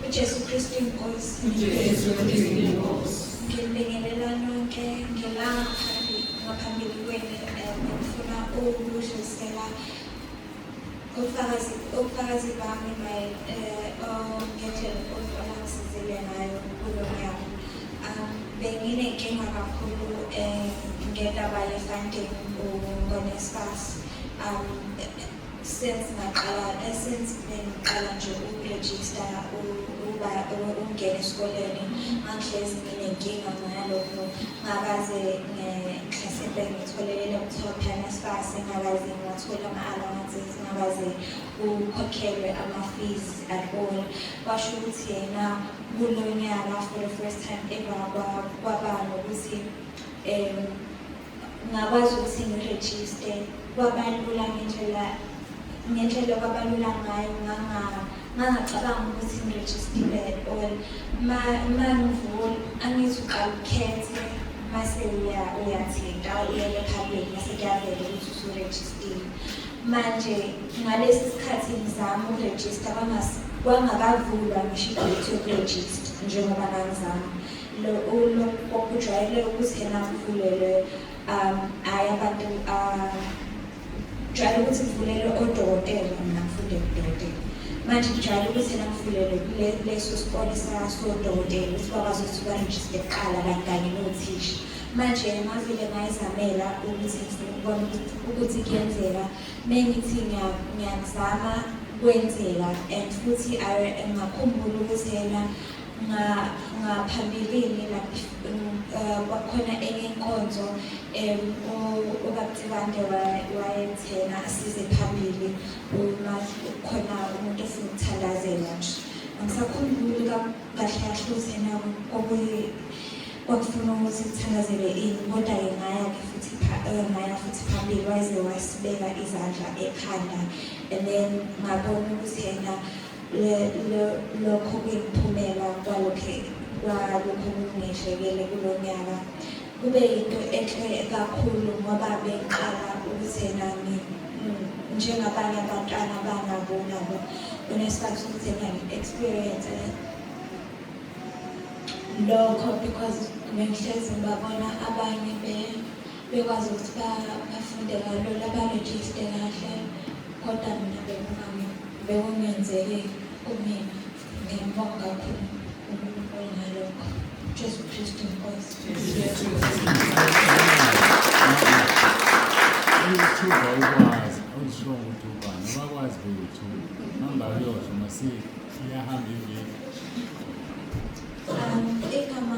uJesu Kristu inkosi. Ngibingelela nonke ngaphambili kwenu ngifuna ukudlulisela ubufakazi bami ngendlela olangisizile ngayo kulo nyaka. Benginenkinga kakhulu ngendaba ye-funding ngo-NSFAS. Since bengiqala nje ukurejista ukungena esikoleni ngangihlezi nginenkinga ngalokho, ngakaze mhlasimpe ngitholele laptop ya-NSFAS, ngakaze ngathola ama-allowances, ngakaze ukhokhelwe ama-fees at all. Kwasho ukuthi yena kulo nyaka for the first time ever kwaba nokuthi ngakwazi ukuthi ngirejiste. Kwabalula ngendlela kwabalula ngayo, ngangacabanga ukuthi ngirejistile at all. Mangivula angithi uqala ukhethe mase uyathinta uyele phambili mase kuyavela ukuthi usurejistile. Manje ngalesi sikhathi ngizama ukurejista kwangakavulwa ngisho idate yokurejista njengoba ngangizama. Kujwayele ukuthi yena kuvulelwe abantu jwayele ukuthi kuvulelwe odokotela, mina ngifunde kudokotela. Manje kujwayele ukuthi yena kuvulelwe leso sikole sodokotela ukuthi bakwazi ukuthi barejiste kuqala kanye nothisha. Manje ngavele ngayizamela ukuthi kuyenzeka. Mengithi ngiyazama kwenzeka, and futhi ngakhumbula ukuthi yena ngaphambilini kwakhona enye inkonzo uBabThibande wayethena asize phambili uma khona umuntu ofuna ukuthandazela nje. Angisakhumbuli kahle ukuthi yena kwakufuna ukuthi kuthandazele ini, kodwa-ke ngaya futhi phambili waze wasibeka izandla ekhanda, and then ngabona ukuthi yena lokho kuyimphumela kwalokho kungihlekele kulo nyaka. Kube yinto enhle kakhulu ngoba bengiqala ukuthi yena njengabanye abantwana abanabo unesiphathi ukuthi ngi-experience lokho, because bengihlezi ngibabona abanye bekwazi ukuthi bafunde kalula, barejiste kahle, kodwa mina bekungenzeki kumina. Ngiyambonga kakhulu uNkulunkulu ngalokho. Jesu Kristu inkosi. Uyithuba ukwazi, awuzisho ukuthi ubani, abakwazi beyithuba. Namba yosho masiye iyahamba ivile. Igama